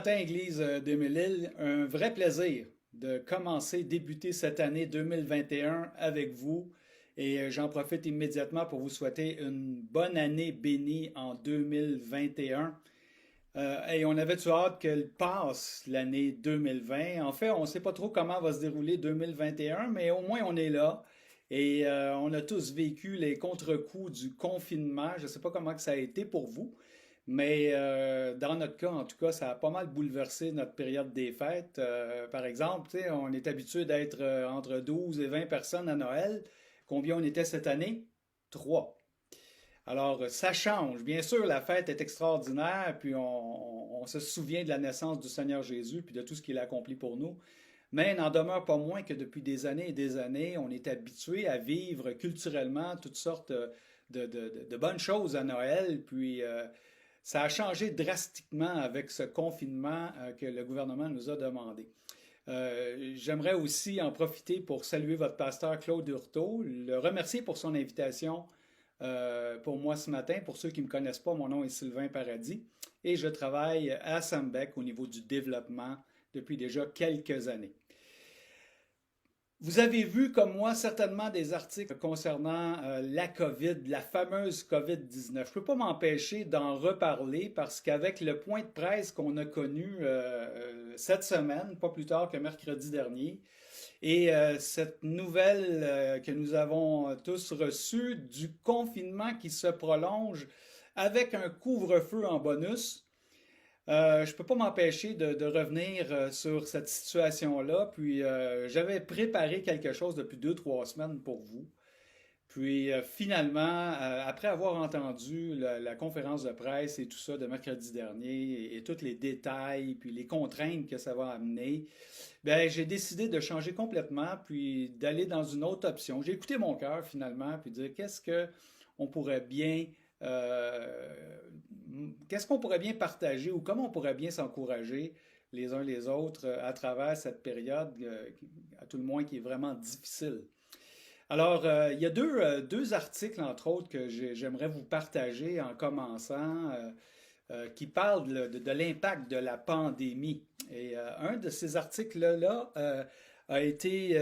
matin, Église de Mélile. Un vrai plaisir de commencer, débuter cette année 2021 avec vous. Et j'en profite immédiatement pour vous souhaiter une bonne année bénie en 2021. Et on avait-tu hâte qu'elle passe l'année 2020? En fait, on ne sait pas trop comment va se dérouler 2021, mais au moins on est là. Et on a tous vécu les contre-coups du confinement. Je ne sais pas comment que ça a été pour vous, mais dans notre cas, en tout cas, ça a pas mal bouleversé notre période des fêtes. Par exemple, tu sais, on est habitué d'être entre 12 et 20 personnes à Noël. Combien on était cette année? Trois. Alors, ça change. Bien sûr, la fête est extraordinaire, puis on se souvient de la naissance du Seigneur Jésus, puis de tout ce qu'il a accompli pour nous. Mais il n'en demeure pas moins que depuis des années et des années, on est habitué à vivre culturellement toutes sortes de bonnes choses à Noël, puis ça a changé drastiquement avec ce confinement que le gouvernement nous a demandé. J'aimerais aussi en profiter pour saluer votre pasteur Claude Hurtaud, le remercier pour son invitation pour moi ce matin. Pour ceux qui ne me connaissent pas, mon nom est Sylvain Paradis et je travaille à Sambec au niveau du développement depuis déjà quelques années. Vous avez vu, comme moi, certainement des articles concernant la COVID, la fameuse COVID-19. Je ne peux pas m'empêcher d'en reparler parce qu'avec le point de presse qu'on a connu cette semaine, pas plus tard que mercredi dernier, et cette nouvelle que nous avons tous reçue du confinement qui se prolonge avec un couvre-feu en bonus, je peux pas m'empêcher de revenir sur cette situation-là. Puis j'avais préparé quelque chose depuis 2, 3 semaines pour vous. Puis finalement, après avoir entendu la conférence de presse et tout ça de mercredi dernier et tous les détails, puis les contraintes que ça va amener, ben j'ai décidé de changer complètement, puis d'aller dans une autre option. J'ai écouté mon cœur finalement, puis dire qu'est-ce que on pourrait bien euh, qu'est-ce qu'on pourrait bien partager ou comment on pourrait bien s'encourager les uns les autres à travers cette période, à tout le moins qui est vraiment difficile. Alors, il y a deux articles, entre autres, que j'aimerais vous partager en commençant, qui parlent de l'impact de la pandémie. Et un de ces articles-là a été,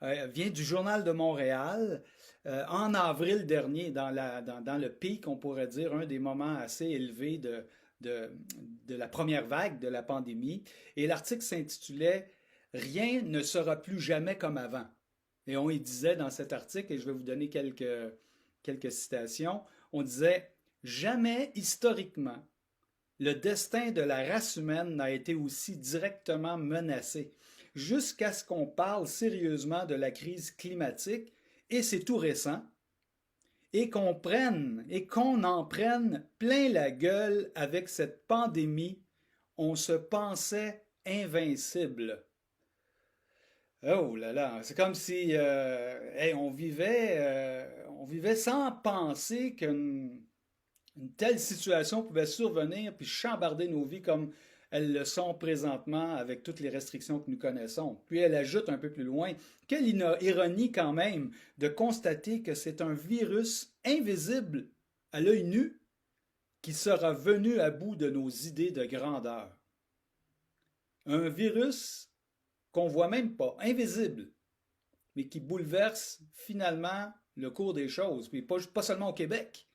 vient du Journal de Montréal en avril dernier, dans le pic, on pourrait dire, un des moments assez élevés de, de la première vague de la pandémie. Et l'article s'intitulait Rien ne sera plus jamais comme avant. Et on y disait dans cet article, et je vais vous donner quelques citations, on disait jamais historiquement le destin de la race humaine n'a été aussi directement menacé, jusqu'à ce qu'on parle sérieusement de la crise climatique, et c'est tout récent, et qu'on en prenne plein la gueule avec cette pandémie, on se pensait invincible. Oh là là, c'est comme si hey, on vivait sans penser qu'une une telle situation pouvait survenir puis chambarder nos vies comme elles le sont présentement avec toutes les restrictions que nous connaissons. Puis elle ajoute un peu plus loin, quelle ironie quand même de constater que c'est un virus invisible à l'œil nu qui sera venu à bout de nos idées de grandeur. Un virus qu'on voit même pas, invisible, mais qui bouleverse finalement le cours des choses, puis pas seulement au Québec,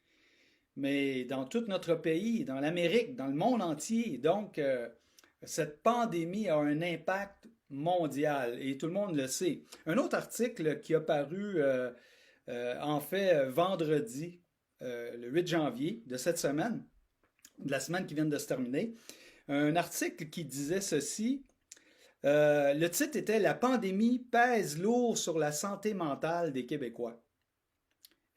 mais dans tout notre pays, dans l'Amérique, dans le monde entier. Donc, cette pandémie a un impact mondial et tout le monde le sait. Un autre article qui a paru en fait vendredi, le 8 janvier de cette semaine, de la semaine qui vient de se terminer, un article qui disait ceci. Le titre était La pandémie pèse lourd sur la santé mentale des Québécois.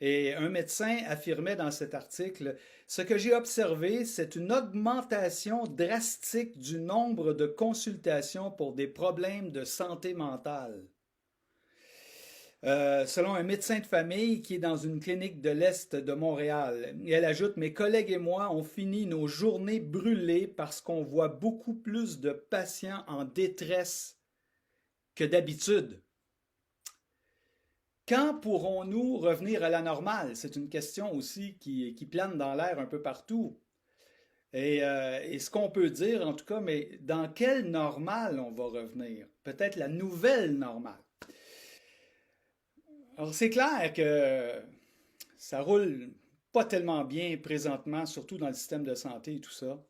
Et un médecin affirmait dans cet article, ce que j'ai observé, c'est une augmentation drastique du nombre de consultations pour des problèmes de santé mentale. Selon un médecin de famille qui est dans une clinique de l'Est de Montréal. Et elle ajoute, mes collègues et moi, on finit nos journées brûlées parce qu'on voit beaucoup plus de patients en détresse que d'habitude. Quand pourrons-nous revenir à la normale? C'est une question aussi qui plane dans l'air un peu partout. Et ce qu'on peut dire, en tout cas, mais dans quelle normale on va revenir? Peut-être la nouvelle normale. Alors, c'est clair que ça roule pas tellement bien présentement, surtout dans le système de santé et tout ça.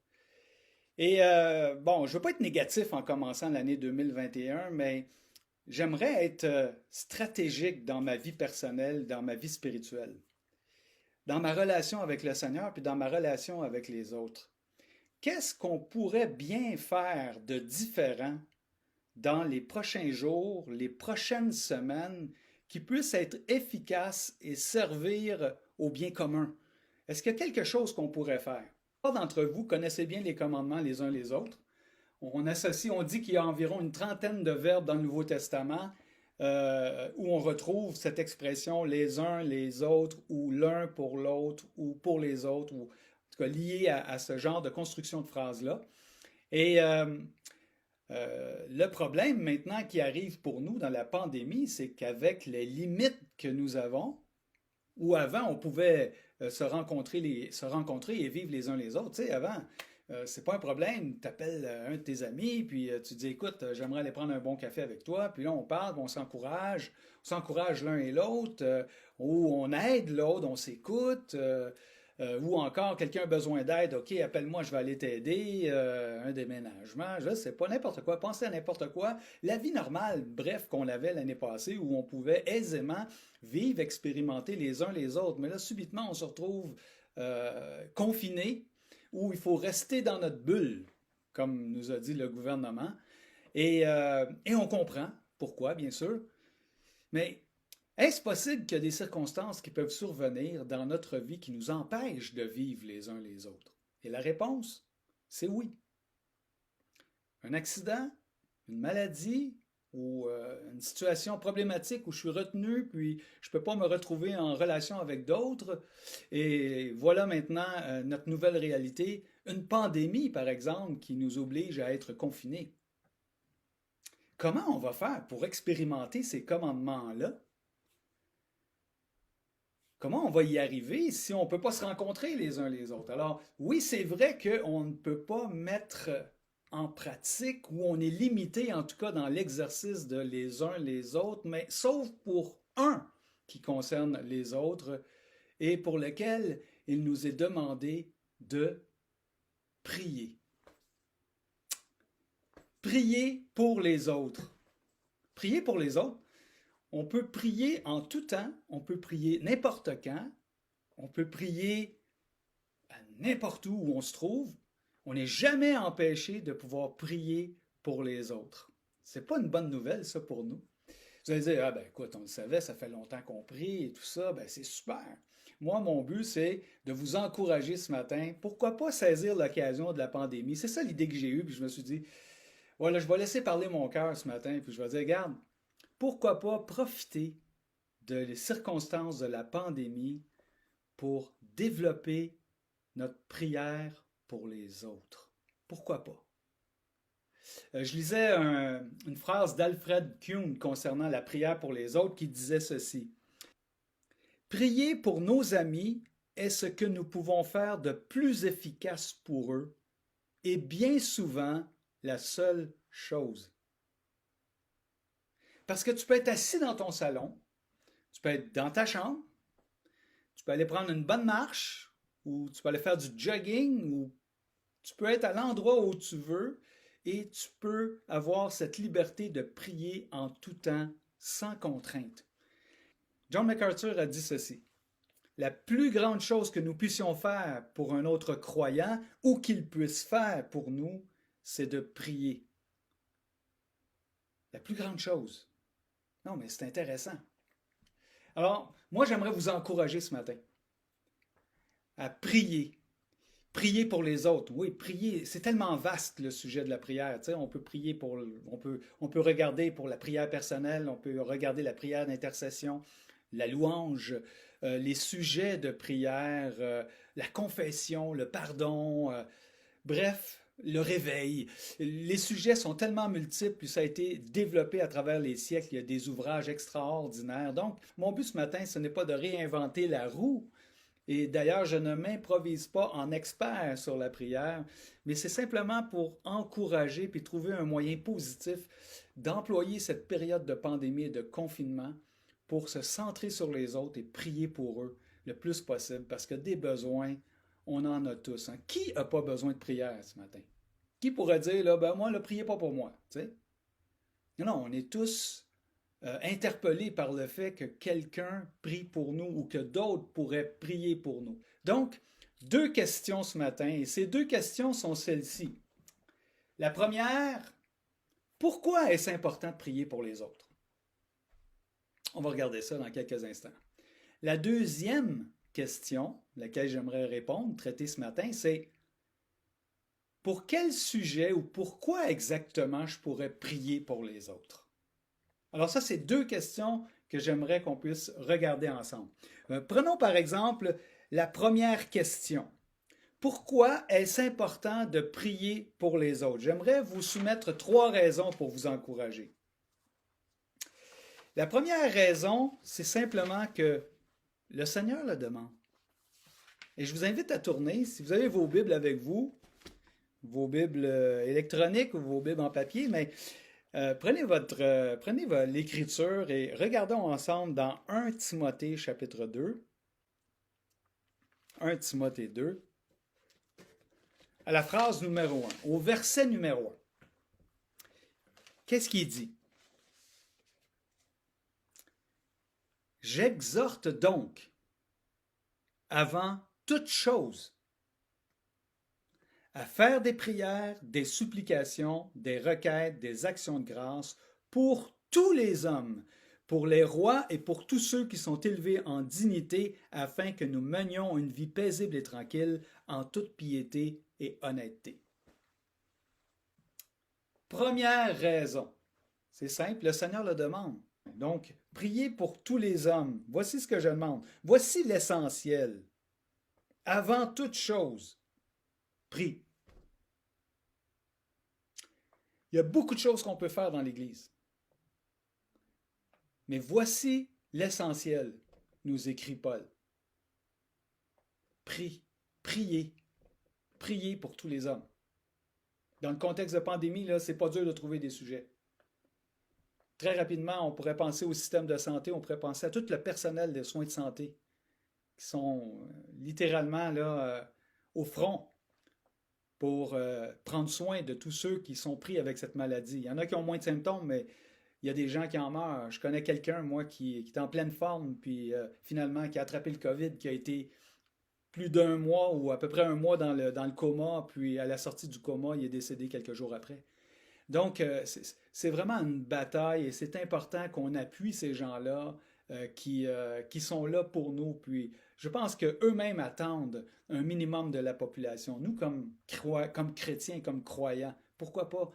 Et bon, je veux pas être négatif en commençant l'année 2021, mais j'aimerais être stratégique dans ma vie personnelle, dans ma vie spirituelle, dans ma relation avec le Seigneur, puis dans ma relation avec les autres. Qu'est-ce qu'on pourrait bien faire de différent dans les prochains jours, les prochaines semaines, qui puisse être efficace et servir au bien commun? Est-ce qu'il y a quelque chose qu'on pourrait faire? Pas d'entre vous connaissez bien les commandements les uns les autres. On associe, on dit qu'il y a environ une trentaine de verbes dans le Nouveau Testament où on retrouve cette expression les uns les autres ou l'un pour l'autre ou pour les autres ou en tout cas lié à ce genre de construction de phrases-là. Et le problème maintenant qui arrive pour nous dans la pandémie, c'est qu'avec les limites que nous avons, où avant on pouvait se rencontrer et vivre les uns les autres, tu sais, avant, c'est pas un problème. Tu appelles un de tes amis, puis tu dis, écoute, j'aimerais aller prendre un bon café avec toi. Puis là, on parle, on s'encourage l'un et l'autre, ou on aide l'autre, on s'écoute, ou encore quelqu'un a besoin d'aide, ok, appelle-moi, je vais aller t'aider, un déménagement, je sais pas, n'importe quoi, pensez à n'importe quoi. La vie normale, bref, qu'on avait l'année passée, où on pouvait aisément vivre, expérimenter les uns les autres. Mais là, subitement, on se retrouve confinés où il faut rester dans notre bulle, comme nous a dit le gouvernement. Et on comprend pourquoi, bien sûr. Mais est-ce possible qu'il y a des circonstances qui peuvent survenir dans notre vie qui nous empêchent de vivre les uns les autres? Et la réponse, c'est oui. Un accident, une maladie ou une situation problématique où je suis retenu, puis je ne peux pas me retrouver en relation avec d'autres. Et voilà maintenant notre nouvelle réalité, une pandémie, par exemple, qui nous oblige à être confinés. Comment on va faire pour expérimenter ces commandements-là? Comment on va y arriver si on ne peut pas se rencontrer les uns les autres? Alors, oui, c'est vrai qu'on ne peut pas mettre en pratique ou on est limité, en tout cas, dans l'exercice de les uns les autres, mais sauf pour un qui concerne les autres et pour lequel il nous est demandé de prier. Prier pour les autres. Prier pour les autres. On peut prier en tout temps, on peut prier n'importe quand, on peut prier à n'importe où on se trouve. On n'est jamais empêché de pouvoir prier pour les autres. C'est pas une bonne nouvelle, ça, pour nous. Vous allez dire, ah ben écoute, on le savait, ça fait longtemps qu'on prie et tout ça, ben c'est super. Moi, mon but, c'est de vous encourager ce matin. Pourquoi pas saisir l'occasion de la pandémie? C'est ça l'idée que j'ai eue, puis je me suis dit, voilà, je vais laisser parler mon cœur ce matin, puis je vais dire, regarde, pourquoi pas profiter des circonstances de la pandémie pour développer notre prière pour les autres. Pourquoi pas? Je lisais une phrase d'Alfred Kuhn concernant la prière pour les autres qui disait ceci. Prier pour nos amis est ce que nous pouvons faire de plus efficace pour eux et bien souvent la seule chose. Parce que tu peux être assis dans ton salon, tu peux être dans ta chambre, tu peux aller prendre une bonne marche, ou tu peux aller faire du jogging, ou tu peux être à l'endroit où tu veux, et tu peux avoir cette liberté de prier en tout temps, sans contrainte. John MacArthur a dit ceci. La plus grande chose que nous puissions faire pour un autre croyant, ou qu'il puisse faire pour nous, c'est de prier. La plus grande chose. Non, mais c'est intéressant. Alors, moi, j'aimerais vous encourager ce matin à prier. Prier pour les autres. Oui, prier, c'est tellement vaste le sujet de la prière. Tu sais, on peut prier on peut regarder pour la prière personnelle, on peut regarder la prière d'intercession, la louange, les sujets de prière, la confession, le pardon, bref, le réveil. Les sujets sont tellement multiples, puis ça a été développé à travers les siècles. Il y a des ouvrages extraordinaires. Donc, mon but ce matin, ce n'est pas de réinventer la roue, Et d'ailleurs, je ne m'improvise pas en expert sur la prière, mais c'est simplement pour encourager puis trouver un moyen positif d'employer cette période de pandémie et de confinement pour se centrer sur les autres et prier pour eux le plus possible, parce que des besoins, on en a tous. Hein. Qui n'a pas besoin de prière ce matin? Qui pourrait dire, là, ben moi, ne priez pas pour moi, tu sais? Non, on est tous interpellés par le fait que quelqu'un prie pour nous ou que d'autres pourraient prier pour nous. Donc, deux questions ce matin, et ces deux questions sont celles-ci. La première, pourquoi est-ce important de prier pour les autres? On va regarder ça dans quelques instants. La deuxième question, laquelle j'aimerais répondre, traiter ce matin, c'est pour quel sujet ou pourquoi exactement je pourrais prier pour les autres? Alors ça, c'est deux questions que j'aimerais qu'on puisse regarder ensemble. Prenons par exemple la première question. Pourquoi est-ce important de prier pour les autres? J'aimerais vous soumettre trois raisons pour vous encourager. La première raison, c'est simplement que le Seigneur le demande. Et je vous invite à tourner, si vous avez vos Bibles avec vous, vos Bibles électroniques ou vos Bibles en papier, mais prenez l'Écriture et regardons ensemble dans 1 Timothée chapitre 2. 1 Timothée 2, à la phrase numéro 1, au verset numéro 1. Qu'est-ce qu'il dit? J'exhorte donc, avant toute chose, à faire des prières, des supplications, des requêtes, des actions de grâce pour tous les hommes, pour les rois et pour tous ceux qui sont élevés en dignité, afin que nous menions une vie paisible et tranquille en toute piété et honnêteté. Première raison, c'est simple, le Seigneur le demande. Donc, priez pour tous les hommes. Voici ce que je demande. Voici l'essentiel. Avant toute chose, prie. Il y a beaucoup de choses qu'on peut faire dans l'Église. Mais voici l'essentiel, nous écrit Paul. Prie, priez, priez pour tous les hommes. Dans le contexte de pandémie, là, c'est pas dur de trouver des sujets. Très rapidement, on pourrait penser au système de santé, on pourrait penser à tout le personnel des soins de santé qui sont littéralement là, au front pour prendre soin de tous ceux qui sont pris avec cette maladie. Il y en a qui ont moins de symptômes, mais il y a des gens qui en meurent. Je connais quelqu'un, moi, qui est en pleine forme, puis finalement, qui a attrapé le COVID, qui a été plus d'un mois ou à peu près un mois dans le coma, puis à la sortie du coma, il est décédé quelques jours après. Donc, c'est vraiment une bataille et c'est important qu'on appuie ces gens-là qui sont là pour nous. Puis, je pense qu'eux-mêmes attendent un minimum de la population. Nous, comme chrétiens, comme croyants, pourquoi pas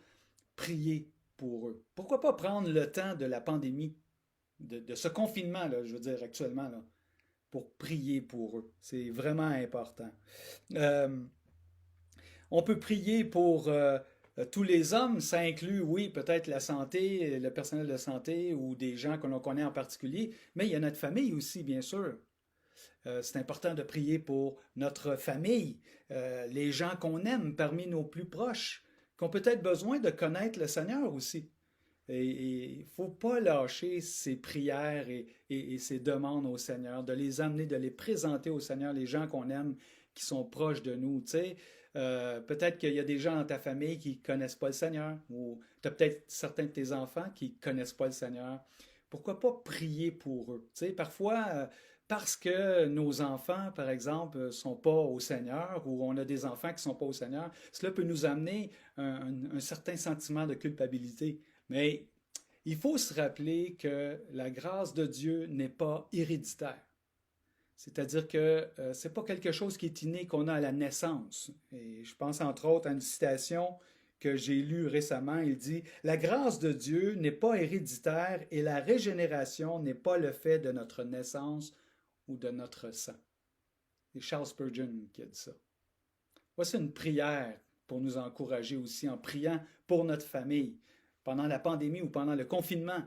prier pour eux? Pourquoi pas prendre le temps de la pandémie, de ce confinement, là, je veux dire, actuellement, là, pour prier pour eux? C'est vraiment important. On peut prier pour tous les hommes, ça inclut, oui, peut-être la santé, le personnel de santé ou des gens que l'on connaît en particulier, mais il y a notre famille aussi, bien sûr. C'est important de prier pour notre famille, les gens qu'on aime parmi nos plus proches, qui ont peut-être besoin de connaître le Seigneur aussi. Et il ne faut pas lâcher ces prières et ces demandes au Seigneur, de les amener, de les présenter au Seigneur, les gens qu'on aime, qui sont proches de nous. Tu sais, peut-être qu'il y a des gens dans ta famille qui ne connaissent pas le Seigneur, ou tu as peut-être certains de tes enfants qui ne connaissent pas le Seigneur. Pourquoi pas prier pour eux? Tu sais, parfois, parce que nos enfants, par exemple, ne sont pas au Seigneur, ou on a des enfants qui ne sont pas au Seigneur, cela peut nous amener un certain sentiment de culpabilité. Mais il faut se rappeler que la grâce de Dieu n'est pas héréditaire. C'est-à-dire que ce n'est pas quelque chose qui est inné qu'on a à la naissance. Et je pense entre autres à une citation que j'ai lue récemment. Il dit « La grâce de Dieu n'est pas héréditaire et la régénération n'est pas le fait de notre naissance ou de notre sang. » C'est Charles Spurgeon qui a dit ça. Voici une prière pour nous encourager aussi en priant pour notre famille. Pendant la pandémie ou pendant le confinement,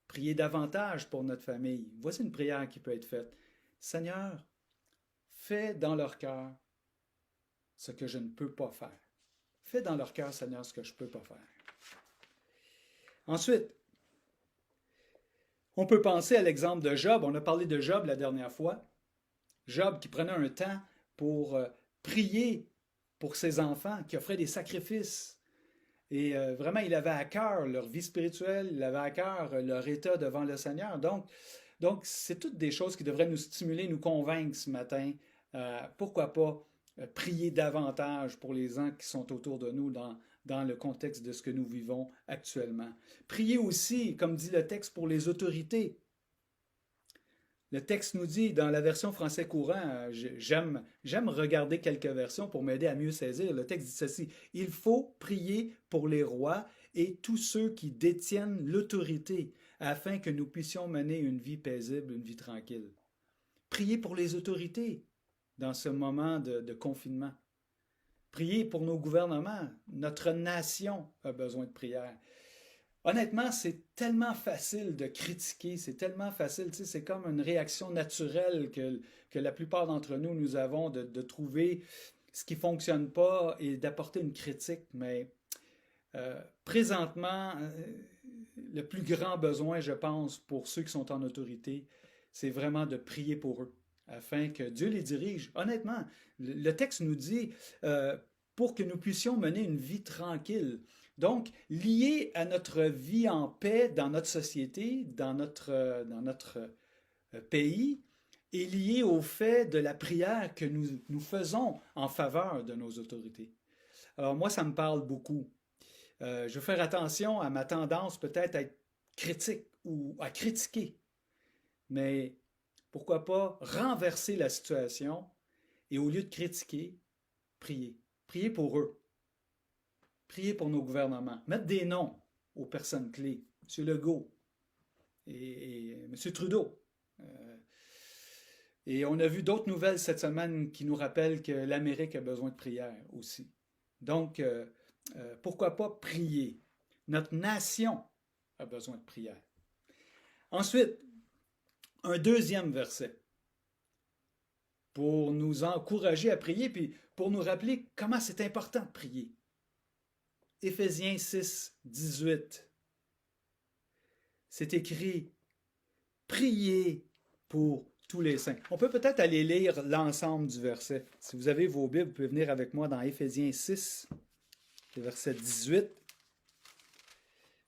priez davantage pour notre famille. Voici une prière qui peut être faite. Seigneur, fais dans leur cœur ce que je ne peux pas faire. Fais dans leur cœur, Seigneur, ce que je ne peux pas faire. Ensuite, on peut penser à l'exemple de Job. On a parlé de Job la dernière fois. Job qui prenait un temps pour prier pour ses enfants, qui offrait des sacrifices. Et vraiment, il avait à cœur leur vie spirituelle, il avait à cœur leur état devant le Seigneur. Donc c'est toutes des choses qui devraient nous stimuler, nous convaincre ce matin. Pourquoi pas prier davantage pour les gens qui sont autour de nous dans le contexte de ce que nous vivons actuellement. Prier aussi, comme dit le texte, pour les autorités. Le texte nous dit, dans la version français courant, j'aime regarder quelques versions pour m'aider à mieux saisir. Le texte dit ceci: « Il faut prier pour les rois et tous ceux qui détiennent l'autorité, afin que nous puissions mener une vie paisible, une vie tranquille. » Priez pour les autorités dans ce moment de confinement. Priez pour nos gouvernements. Notre nation a besoin de prière. Honnêtement, c'est tellement facile de critiquer, c'est tellement facile, tu sais, c'est comme une réaction naturelle que la plupart d'entre nous avons de trouver ce qui ne fonctionne pas et d'apporter une critique. Mais présentement, le plus grand besoin, je pense, pour ceux qui sont en autorité, c'est vraiment de prier pour eux, afin que Dieu les dirige. Honnêtement, le texte nous dit pour que nous puissions mener une vie tranquille. Donc, lié à notre vie en paix dans notre société, dans notre pays, et lié au fait de la prière que nous faisons en faveur de nos autorités. Alors moi, ça me parle beaucoup. Je vais faire attention à ma tendance peut-être à être critique ou à critiquer, mais pourquoi pas renverser la situation et au lieu de critiquer, prier. Prier pour eux. Prier pour nos gouvernements. Mettre des noms aux personnes clés. M. Legault et M. Trudeau. Et on a vu d'autres nouvelles cette semaine qui nous rappellent que l'Amérique a besoin de prière aussi. Donc, pourquoi pas prier? Notre nation a besoin de prière. Ensuite, un deuxième verset pour nous encourager à prier, puis pour nous rappeler comment c'est important de prier. Éphésiens 6, 18. C'est écrit « Priez pour tous les saints ». On peut peut-être aller lire l'ensemble du verset. Si vous avez vos Bibles, vous pouvez venir avec moi dans Éphésiens 6, le verset 18.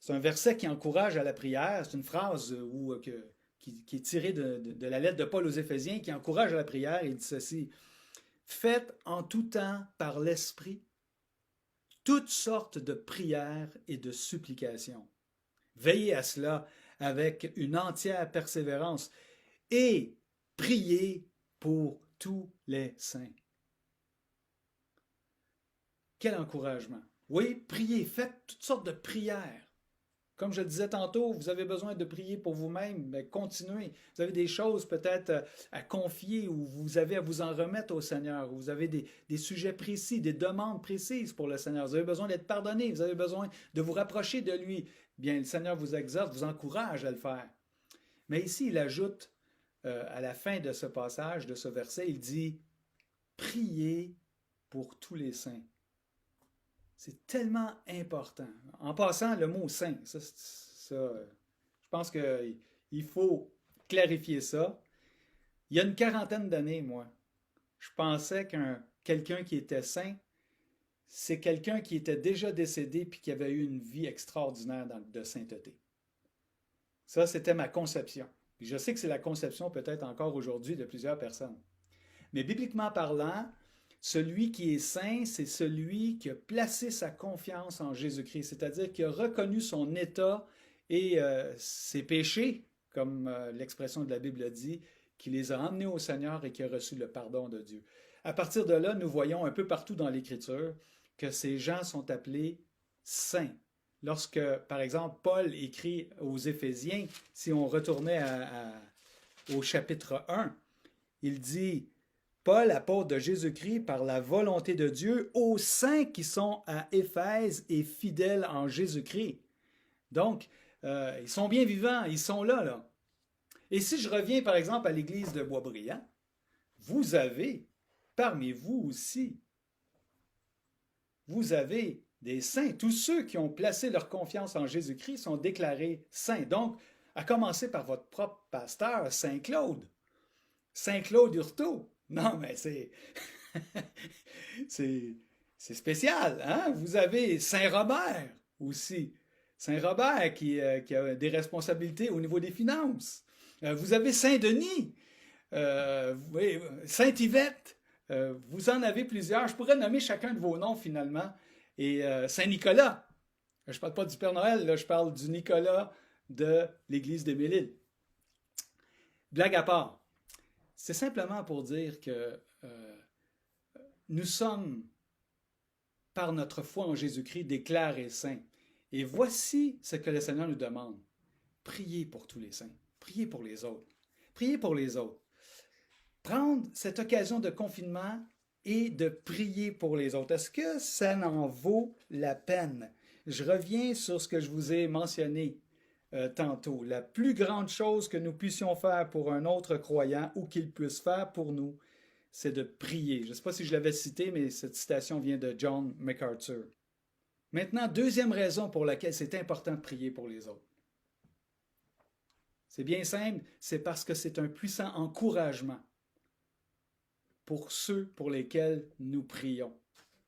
C'est un verset qui encourage à la prière. C'est une phrase qui est tirée de la lettre de Paul aux Éphésiens, qui encourage à la prière. Il dit ceci: « Faites en tout temps par l'Esprit toutes sortes de prières et de supplications. Veillez à cela avec une entière persévérance et priez pour tous les saints. » Quel encouragement! Oui, priez, faites toutes sortes de prières. Comme je le disais tantôt, vous avez besoin de prier pour vous-même, mais continuez. Vous avez des choses peut-être à confier ou vous avez à vous en remettre au Seigneur. Vous avez des sujets précis, des demandes précises pour le Seigneur. Vous avez besoin d'être pardonné, vous avez besoin de vous rapprocher de lui. Bien, le Seigneur vous exhorte, vous encourage à le faire. Mais ici, il ajoute, à la fin de ce passage, de ce verset, il dit « Priez pour tous les saints ». C'est tellement important. En passant, le mot « saint », je pense qu'il faut clarifier ça. Il y a une quarantaine d'années, moi, je pensais quelqu'un qui était saint, c'est quelqu'un qui était déjà décédé puis qui avait eu une vie extraordinaire de sainteté. Ça, c'était ma conception. Puis je sais que c'est la conception peut-être encore aujourd'hui de plusieurs personnes. Mais bibliquement parlant, celui qui est saint, c'est celui qui a placé sa confiance en Jésus-Christ, c'est-à-dire qui a reconnu son état et ses péchés, comme l'expression de la Bible dit, qui les a emmenés au Seigneur et qui a reçu le pardon de Dieu. À partir de là, nous voyons un peu partout dans l'Écriture que ces gens sont appelés saints. Lorsque, par exemple, Paul écrit aux Éphésiens, si on retournait au chapitre 1, il dit « Paul, apôtre de Jésus-Christ, par la volonté de Dieu, aux saints qui sont à Éphèse et fidèles en Jésus-Christ. » Donc, ils sont bien vivants, ils sont là. Et si je reviens, par exemple, à l'église de Boisbriand, vous avez, parmi vous aussi, vous avez des saints. Tous ceux qui ont placé leur confiance en Jésus-Christ sont déclarés saints. Donc, à commencer par votre propre pasteur, Saint Claude. Saint Claude Hurtaud. Non, mais c'est spécial, hein? Vous avez Saint Robert aussi. Saint Robert qui a des responsabilités au niveau des finances. Vous avez Saint Denis, oui, Saint Yvette. Vous en avez plusieurs. Je pourrais nommer chacun de vos noms finalement. Et Saint Nicolas. Je ne parle pas du Père Noël, là, je parle du Nicolas de l'Église de Mélile. Blague à part. C'est simplement pour dire que nous sommes, par notre foi en Jésus-Christ, déclarés saints. Et voici ce que le Seigneur nous demande. Priez pour tous les saints. Priez pour les autres. Priez pour les autres. Prendre cette occasion de confinement et de prier pour les autres. Est-ce que ça en vaut la peine? Je reviens sur ce que je vous ai mentionné tantôt. La plus grande chose que nous puissions faire pour un autre croyant ou qu'il puisse faire pour nous, c'est de prier. Je ne sais pas si je l'avais cité, mais cette citation vient de John MacArthur. Maintenant, deuxième raison pour laquelle c'est important de prier pour les autres. C'est bien simple, c'est parce que c'est un puissant encouragement pour ceux pour lesquels nous prions.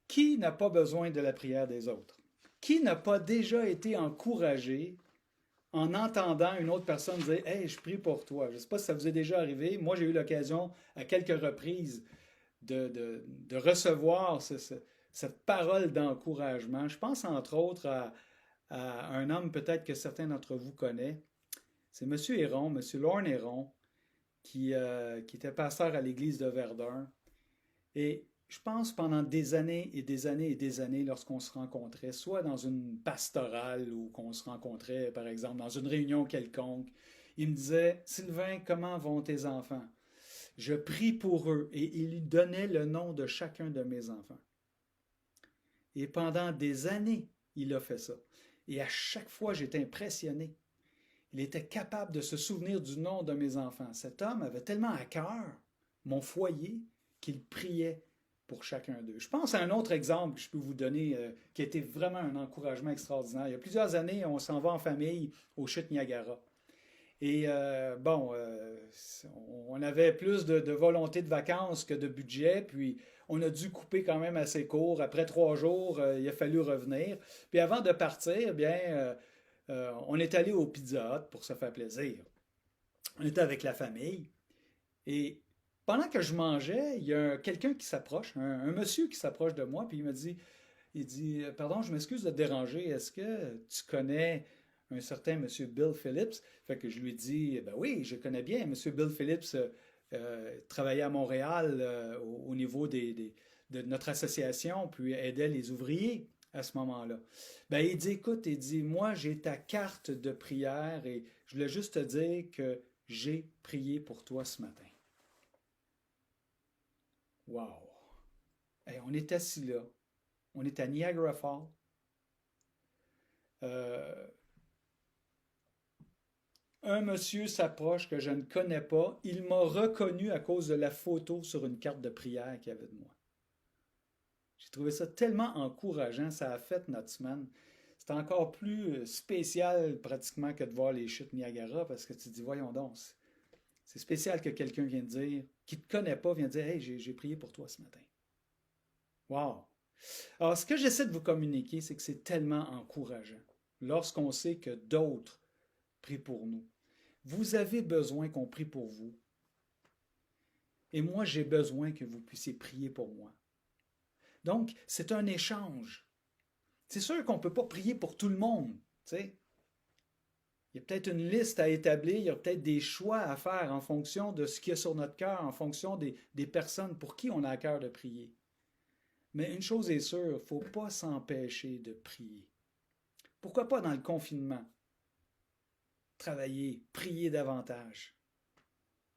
Qui n'a pas besoin de la prière des autres? Qui n'a pas déjà été encouragé en entendant une autre personne dire « Hey, je prie pour toi ». Je ne sais pas si ça vous est déjà arrivé. Moi, j'ai eu l'occasion à quelques reprises de recevoir cette parole d'encouragement. Je pense entre autres à un homme peut-être que certains d'entre vous connaissent. C'est M. Héron, M. Lorne Héron, qui était pasteur à l'église de Verdun. Et je pense pendant des années et des années et des années, lorsqu'on se rencontrait, soit dans une pastorale ou qu'on se rencontrait, par exemple, dans une réunion quelconque, il me disait « Sylvain, comment vont tes enfants? » Je prie pour eux et il lui donnait le nom de chacun de mes enfants. Et pendant des années, il a fait ça. Et à chaque fois, j'étais impressionné. Il était capable de se souvenir du nom de mes enfants. Cet homme avait tellement à cœur mon foyer qu'il priait pour chacun d'eux. Je pense à un autre exemple que je peux vous donner qui a été vraiment un encouragement extraordinaire. Il y a plusieurs années, on s'en va en famille aux chutes Niagara. Et on avait plus de volonté de vacances que de budget, puis on a dû couper quand même assez court. Après 3 jours, il a fallu revenir. Puis avant de partir, on est allé au Pizza Hut pour se faire plaisir. On était avec la famille. Et pendant que je mangeais, il y a quelqu'un qui s'approche, un monsieur qui s'approche de moi, puis il dit, pardon, je m'excuse de te déranger, est-ce que tu connais un certain monsieur Bill Phillips? Fait que je lui dis, ben oui, je connais bien. Monsieur Bill Phillips travaillait à Montréal au niveau de notre association, puis aidait les ouvriers à ce moment-là. Ben, il dit, écoute, moi, j'ai ta carte de prière et je voulais juste te dire que j'ai prié pour toi ce matin. Wow! Hey, on est assis là. On est à Niagara Falls. Un monsieur s'approche que je ne connais pas. Il m'a reconnu à cause de la photo sur une carte de prière qu'il y avait de moi. J'ai trouvé ça tellement encourageant. Ça a fait notre semaine. C'est encore plus spécial pratiquement que de voir les chutes Niagara parce que tu te dis, voyons donc, c'est spécial que quelqu'un vienne dire, qui ne te connaît pas, vienne dire, hey, j'ai prié pour toi ce matin. Wow! Alors, ce que j'essaie de vous communiquer, c'est que c'est tellement encourageant lorsqu'on sait que d'autres prient pour nous. Vous avez besoin qu'on prie pour vous. Et moi, j'ai besoin que vous puissiez prier pour moi. Donc, c'est un échange. C'est sûr qu'on ne peut pas prier pour tout le monde, tu sais. Il y a peut-être une liste à établir, il y a peut-être des choix à faire en fonction de ce qu'il y a sur notre cœur, en fonction des personnes pour qui on a à cœur de prier. Mais une chose est sûre, il ne faut pas s'empêcher de prier. Pourquoi pas dans le confinement? Travailler, prier davantage.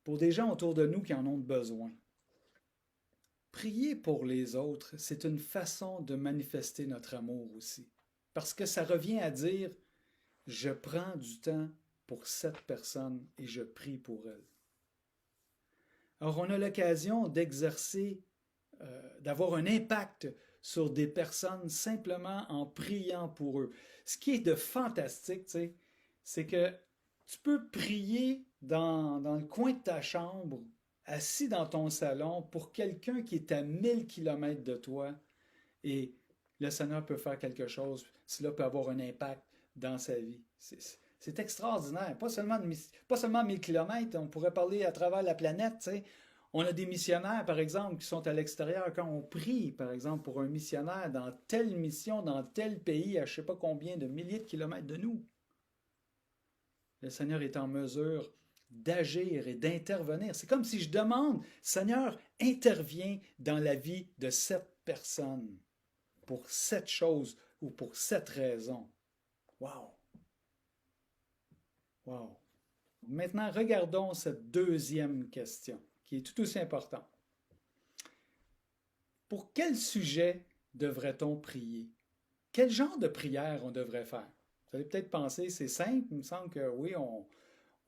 Pour des gens autour de nous qui en ont besoin. Prier pour les autres, c'est une façon de manifester notre amour aussi. Parce que ça revient à dire « Je prends du temps pour cette personne et je prie pour elle ». Alors, on a l'occasion d'exercer, d'avoir un impact sur des personnes simplement en priant pour eux. Ce qui est de fantastique, tu sais, c'est que tu peux prier dans le coin de ta chambre, assis dans ton salon, pour quelqu'un qui est à 1000 kilomètres de toi, et le Seigneur peut faire quelque chose, cela peut avoir un impact dans sa vie. C'est extraordinaire. Pas seulement 1000 kilomètres, on pourrait parler à travers la planète, tu sais. On a des missionnaires, par exemple, qui sont à l'extérieur. Quand on prie, par exemple, pour un missionnaire dans telle mission, dans tel pays, à je ne sais pas combien de milliers de kilomètres de nous, le Seigneur est en mesure d'agir et d'intervenir. C'est comme si je demande, Seigneur, interviens dans la vie de cette personne pour cette chose ou pour cette raison. Wow! Wow! Maintenant, regardons cette deuxième question, qui est tout aussi importante. Pour quel sujet devrait-on prier? Quel genre de prière on devrait faire? Vous allez peut-être penser, c'est simple, il me semble que oui,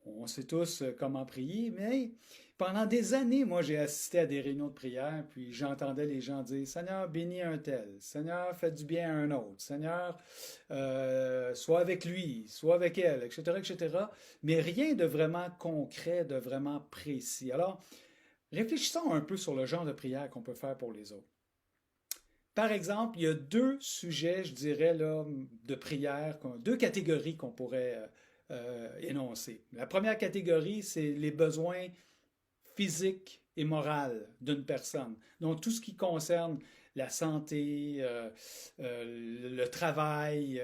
on sait tous comment prier, mais pendant des années, moi, j'ai assisté à des réunions de prière, puis j'entendais les gens dire, Seigneur, bénis un tel, Seigneur, fais du bien à un autre, Seigneur, sois avec lui, sois avec elle, etc., etc., mais rien de vraiment concret, de vraiment précis. Alors, réfléchissons un peu sur le genre de prière qu'on peut faire pour les autres. Par exemple, il y a deux sujets, je dirais, là, de prière, deux catégories qu'on pourrait énoncer. La première catégorie, c'est les besoins physiques et moraux d'une personne. Donc, tout ce qui concerne la santé, le travail,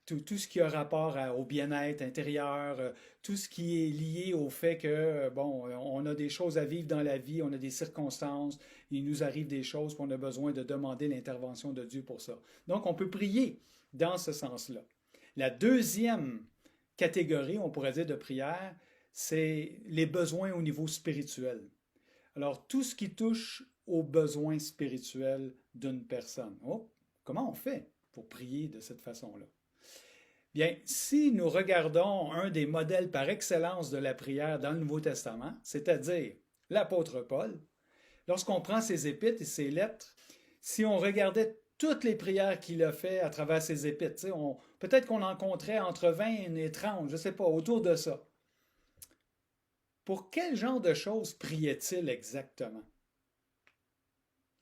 tout ce qui a rapport au bien-être intérieur, tout ce qui est lié au fait que, bon, on a des choses à vivre dans la vie, on a des circonstances, il nous arrive des choses, puis on a besoin de demander l'intervention de Dieu pour ça. Donc, on peut prier dans ce sens-là. La deuxième catégorie, on pourrait dire, de prière, c'est les besoins au niveau spirituel. Alors, tout ce qui touche aux besoins spirituels d'une personne. Oh, comment on fait pour prier de cette façon-là? Bien, si nous regardons un des modèles par excellence de la prière dans le Nouveau Testament, c'est-à-dire l'apôtre Paul, lorsqu'on prend ses épîtres et ses lettres, si on regardait toutes les prières qu'il a fait à travers ses épîtres, peut-être qu'on en compterait entre 20 et 30, je ne sais pas, autour de ça. Pour quel genre de choses priait-il exactement?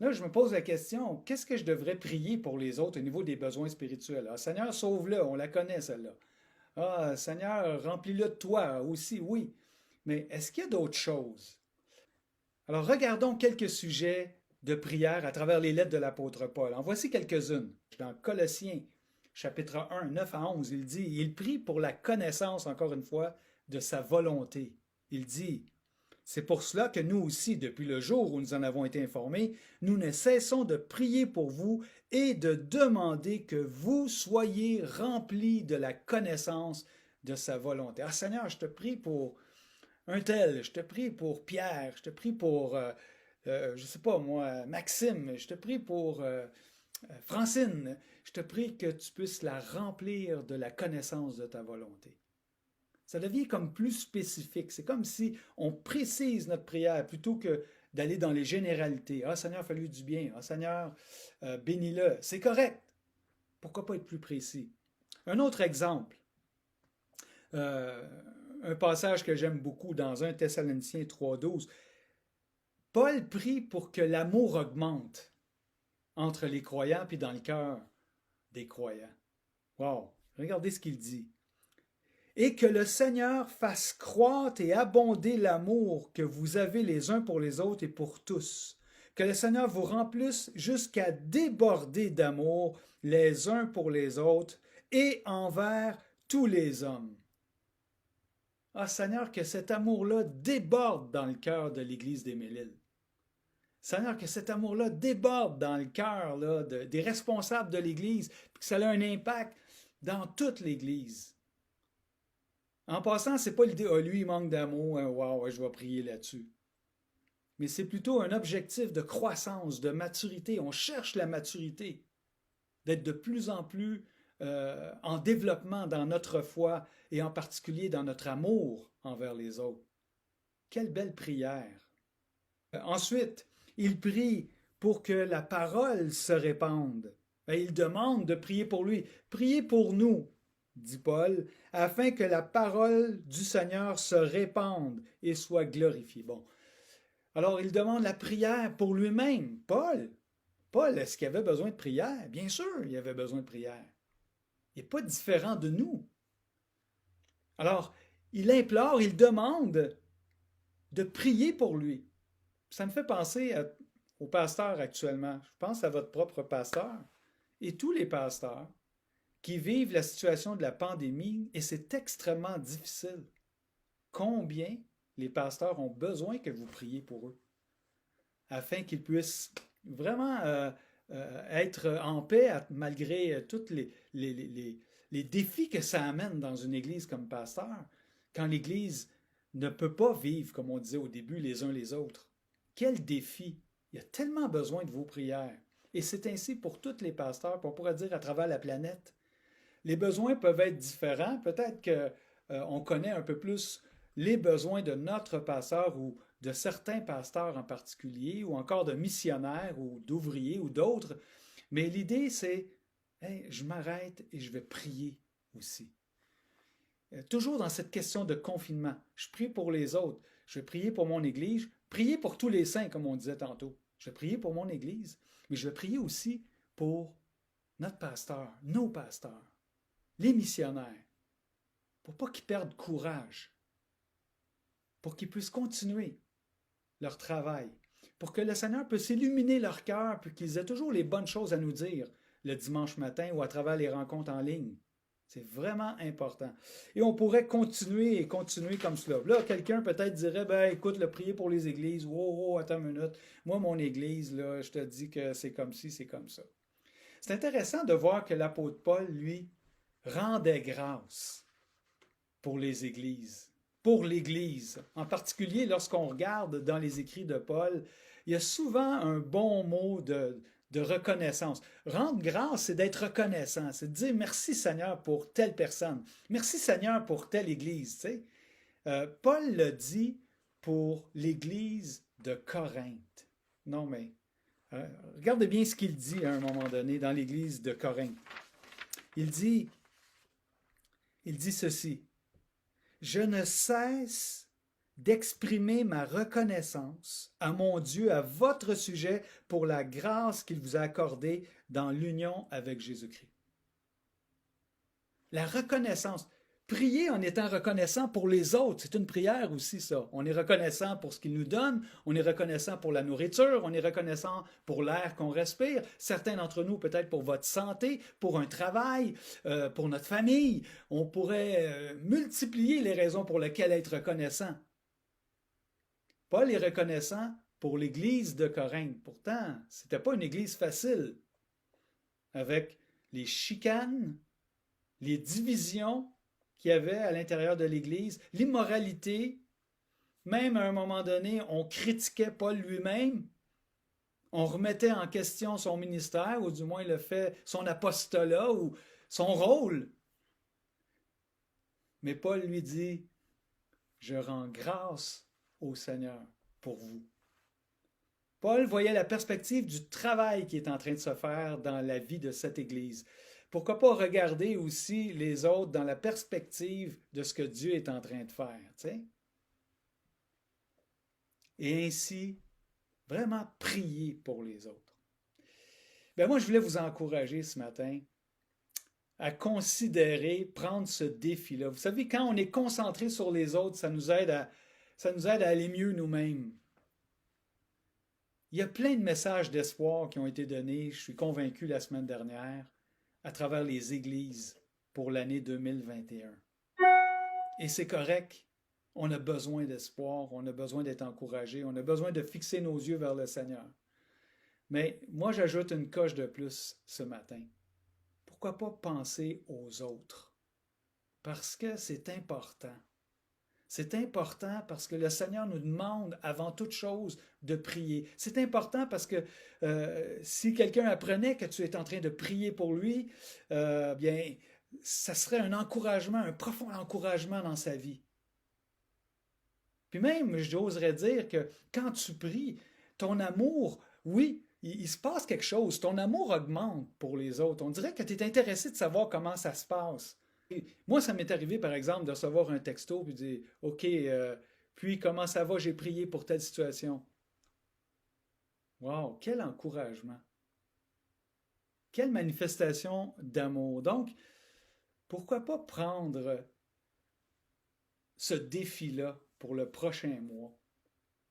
Là, je me pose la question, qu'est-ce que je devrais prier pour les autres au niveau des besoins spirituels? Ah, Seigneur, sauve-le, on la connaît celle-là. Ah, Seigneur, remplis-le de toi aussi, oui. Mais est-ce qu'il y a d'autres choses? Alors, regardons quelques sujets de prière à travers les lettres de l'apôtre Paul. En voici quelques-unes. Dans Colossiens, chapitre 1, 9 à 11, il dit, il prie pour la connaissance, encore une fois, de sa volonté. Il dit, c'est pour cela que nous aussi, depuis le jour où nous en avons été informés, nous ne cessons de prier pour vous et de demander que vous soyez remplis de la connaissance de sa volonté. Ah Seigneur, je te prie pour un tel, je te prie pour Pierre, je te prie pour, je ne sais pas moi, Maxime, je te prie pour Francine, je te prie que tu puisses la remplir de la connaissance de ta volonté. Ça devient comme plus spécifique. C'est comme si on précise notre prière plutôt que d'aller dans les généralités. Ah Seigneur, fais-lui du bien. Ah Seigneur, bénis-le. C'est correct. Pourquoi pas être plus précis? Un autre exemple, un passage que j'aime beaucoup dans 1 Thessaloniciens 3,12. Paul prie pour que l'amour augmente entre les croyants puis dans le cœur des croyants. Wow! Regardez ce qu'il dit. Et que le Seigneur fasse croître et abonder l'amour que vous avez les uns pour les autres et pour tous. Que le Seigneur vous remplisse jusqu'à déborder d'amour les uns pour les autres et envers tous les hommes. Ah Seigneur, que cet amour-là déborde dans le cœur de l'Église des Mélilles. Seigneur, que cet amour-là déborde dans le cœur des responsables de l'Église, puis que ça a un impact dans toute l'Église. En passant, c'est pas l'idée, lui, il manque d'amour, hein, wow, je vais prier là-dessus. Mais c'est plutôt un objectif de croissance, de maturité. On cherche la maturité, d'être de plus en plus en développement dans notre foi et en particulier dans notre amour envers les autres. Quelle belle prière! Ensuite, il prie pour que la parole se répande. Il demande de prier pour lui. Priez pour nous, dit Paul, afin que la parole du Seigneur se répande et soit glorifiée. Bon, alors il demande la prière pour lui-même. Paul, est-ce qu'il avait besoin de prière? Bien sûr, il avait besoin de prière. Il n'est pas différent de nous. Alors, il implore, il demande de prier pour lui. Ça me fait penser aux pasteurs actuellement. Je pense à votre propre pasteur et tous les pasteurs qui vivent la situation de la pandémie et c'est extrêmement difficile. Combien les pasteurs ont besoin que vous priez pour eux afin qu'ils puissent vraiment être en paix malgré tous les défis que ça amène dans une église comme pasteur, quand l'église ne peut pas vivre, comme on disait au début, les uns les autres. Quel défi! Il y a tellement besoin de vos prières. Et c'est ainsi pour tous les pasteurs, on pourrait dire à travers la planète. Les besoins peuvent être différents. Peut-être qu'on connaît un peu plus les besoins de notre pasteur ou de certains pasteurs en particulier, ou encore de missionnaires ou d'ouvriers ou d'autres. Mais l'idée, c'est, hey, je m'arrête et je vais prier aussi. Toujours dans cette question de confinement. Je prie pour les autres. Je vais prier pour mon Église. Prier pour tous les saints, comme on disait tantôt. Je vais prier pour mon Église. Mais je vais prier aussi pour notre pasteur, nos pasteurs, les missionnaires, pour pas qu'ils perdent courage, pour qu'ils puissent continuer leur travail, pour que le Seigneur puisse illuminer leur cœur, puis qu'ils aient toujours les bonnes choses à nous dire le dimanche matin ou à travers les rencontres en ligne. C'est vraiment important. Et on pourrait continuer et continuer comme cela. Là, quelqu'un peut-être dirait, ben écoute, le prier pour les églises, wow, attends une minute. Moi, mon église, là, je te dis que c'est comme ci, c'est comme ça. C'est intéressant de voir que l'apôtre Paul, lui, rendait grâce pour les églises, pour l'Église. En particulier, lorsqu'on regarde dans les écrits de Paul, il y a souvent un bon mot de reconnaissance. Rendre grâce, c'est d'être reconnaissant, c'est de dire merci Seigneur pour telle personne, merci Seigneur pour telle Église. Tu sais. Paul le dit pour l'Église de Corinthe. Non mais, regardez bien ce qu'il dit à un moment donné dans l'Église de Corinthe. Il dit ceci. Je ne cesse d'exprimer ma reconnaissance à mon Dieu à votre sujet pour la grâce qu'il vous a accordée dans l'union avec Jésus-Christ. La reconnaissance. Prier en étant reconnaissant pour les autres, c'est une prière aussi, ça. On est reconnaissant pour ce qu'il nous donne, on est reconnaissant pour la nourriture, on est reconnaissant pour l'air qu'on respire, certains d'entre nous peut-être pour votre santé, pour un travail, pour notre famille. On pourrait multiplier les raisons pour lesquelles être reconnaissant. Paul est reconnaissant pour l'Église de Corinthe. Pourtant, ce n'était pas une Église facile, avec les chicanes, les divisions qu'il y avait à l'intérieur de l'Église, l'immoralité, même à un moment donné, on critiquait Paul lui-même, on remettait en question son ministère, ou du moins le fait, son apostolat, ou son rôle. Mais Paul lui dit, je rends grâce au Seigneur pour vous. Paul voyait la perspective du travail qui est en train de se faire dans la vie de cette Église. Pourquoi pas regarder aussi les autres dans la perspective de ce que Dieu est en train de faire, tu sais? Et ainsi, vraiment prier pour les autres. Bien, moi, je voulais vous encourager ce matin à considérer, prendre ce défi-là. Vous savez, quand on est concentré sur les autres, ça nous aide à aller mieux nous-mêmes. Il y a plein de messages d'espoir qui ont été donnés, je suis convaincu, la semaine dernière, à travers les églises pour l'année 2021. Et c'est correct. On a besoin d'espoir, on a besoin d'être encouragé, on a besoin de fixer nos yeux vers le Seigneur. Mais moi, j'ajoute une coche de plus ce matin. Pourquoi pas penser aux autres? Parce que c'est important. C'est important parce que le Seigneur nous demande avant toute chose de prier. C'est important parce que si quelqu'un apprenait que tu es en train de prier pour lui, bien, ça serait un encouragement, un profond encouragement dans sa vie. Puis même, j'oserais dire que quand tu pries, ton amour, oui, il se passe quelque chose. Ton amour augmente pour les autres. On dirait que tu es intéressé de savoir comment ça se passe. Et moi, ça m'est arrivé, par exemple, de recevoir un texto puis de dire, OK, puis comment ça va? J'ai prié pour telle situation. Wow, quel encouragement. Quelle manifestation d'amour. Donc, pourquoi pas prendre ce défi-là pour le prochain mois?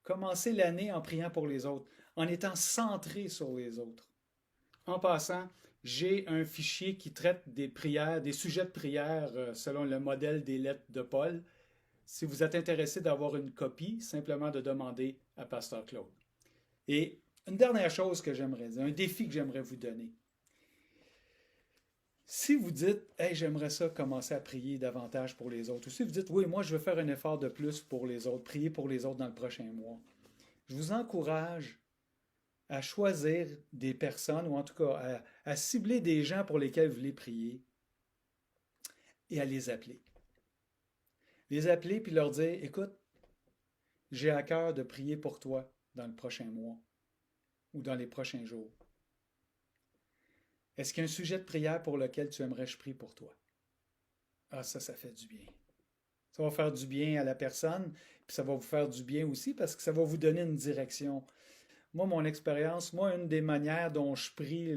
Commencer l'année en priant pour les autres, en étant centré sur les autres. En passant, j'ai un fichier qui traite des prières, des sujets de prière selon le modèle des lettres de Paul. Si vous êtes intéressé d'avoir une copie, simplement de demander à Pasteur Claude. Et une dernière chose que j'aimerais dire, un défi que j'aimerais vous donner. Si vous dites, hey, j'aimerais ça commencer à prier davantage pour les autres, ou si vous dites, oui, moi, je veux faire un effort de plus pour les autres, prier pour les autres dans le prochain mois, je vous encourage à choisir des personnes, ou en tout cas à cibler des gens pour lesquels vous voulez prier et à les appeler. Les appeler puis leur dire, écoute, j'ai à cœur de prier pour toi dans le prochain mois ou dans les prochains jours. Est-ce qu'il y a un sujet de prière pour lequel tu aimerais que je prie pour toi? Ah, ça fait du bien. Ça va faire du bien à la personne, puis ça va vous faire du bien aussi parce que ça va vous donner une direction. Moi, mon expérience, une des manières dont je prie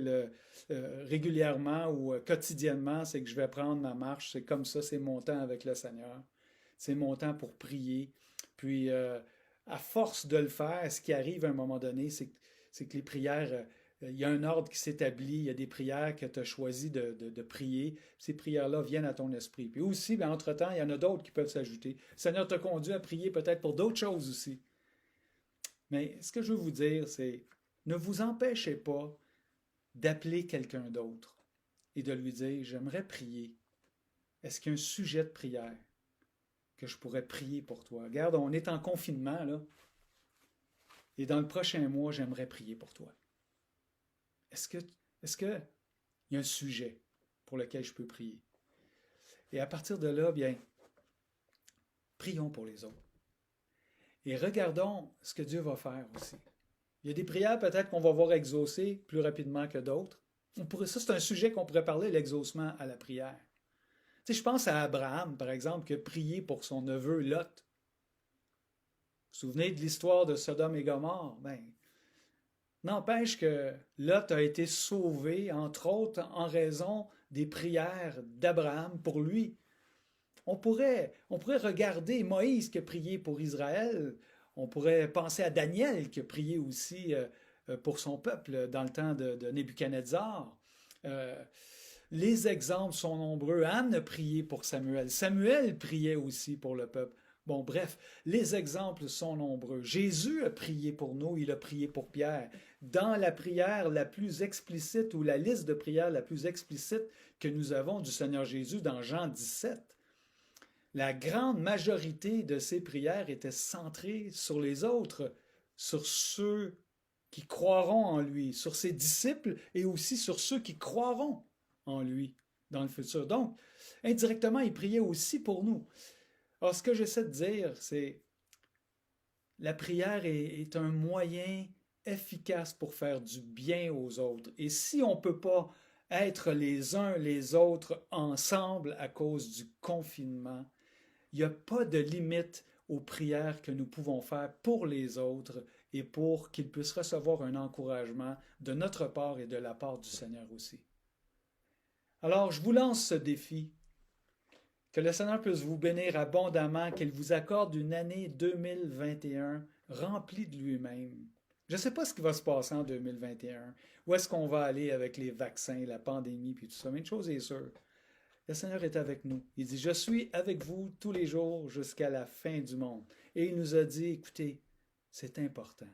régulièrement ou quotidiennement, c'est que je vais prendre ma marche. C'est comme ça, c'est mon temps avec le Seigneur. C'est mon temps pour prier. Puis, à force de le faire, ce qui arrive à un moment donné, c'est que les prières, il y a un ordre qui s'établit, il y a des prières que tu as choisi de prier. Ces prières-là viennent à ton esprit. Puis aussi, entre-temps, il y en a d'autres qui peuvent s'ajouter. Le Seigneur t'a conduit à prier peut-être pour d'autres choses aussi. Mais ce que je veux vous dire, c'est ne vous empêchez pas d'appeler quelqu'un d'autre et de lui dire, j'aimerais prier. Est-ce qu'il y a un sujet de prière que je pourrais prier pour toi? Regarde, on est en confinement, là. Et dans le prochain mois, j'aimerais prier pour toi. Est-ce qu'il y a un sujet pour lequel je peux prier? Et à partir de là, bien, prions pour les autres. Et regardons ce que Dieu va faire aussi. Il y a des prières peut-être qu'on va voir exaucées plus rapidement que d'autres. Ça, c'est un sujet qu'on pourrait parler, l'exaucement à la prière. Tu sais, je pense à Abraham, par exemple, qui a prié pour son neveu Lot. Vous vous souvenez de l'histoire de Sodome et Gomorrhe? N'empêche que Lot a été sauvé, entre autres, en raison des prières d'Abraham pour lui. On pourrait regarder Moïse qui a prié pour Israël. On pourrait penser à Daniel qui a prié aussi pour son peuple dans le temps de Nebuchadnezzar. Les exemples sont nombreux. Anne a prié pour Samuel. Samuel priait aussi pour le peuple. Bon, bref, les exemples sont nombreux. Jésus a prié pour nous, il a prié pour Pierre. Dans la prière la plus explicite ou la liste de prières la plus explicite que nous avons du Seigneur Jésus dans Jean 17, la grande majorité de ces prières étaient centrées sur les autres, sur ceux qui croiront en lui, sur ses disciples et aussi sur ceux qui croiront en lui dans le futur. Donc, indirectement, il priait aussi pour nous. Alors, ce que j'essaie de dire, c'est la prière est un moyen efficace pour faire du bien aux autres. Et si on ne peut pas être les uns les autres ensemble à cause du confinement, il n'y a pas de limite aux prières que nous pouvons faire pour les autres et pour qu'ils puissent recevoir un encouragement de notre part et de la part du Seigneur aussi. Alors, je vous lance ce défi. Que le Seigneur puisse vous bénir abondamment, qu'il vous accorde une année 2021 remplie de lui-même. Je ne sais pas ce qui va se passer en 2021. Où est-ce qu'on va aller avec les vaccins, la pandémie, puis tout ça. Mais une chose est sûre, le Seigneur est avec nous. Il dit, je suis avec vous tous les jours jusqu'à la fin du monde. Et il nous a dit, écoutez, c'est important.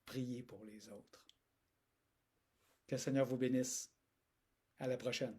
Priez pour les autres. Que le Seigneur vous bénisse. À la prochaine.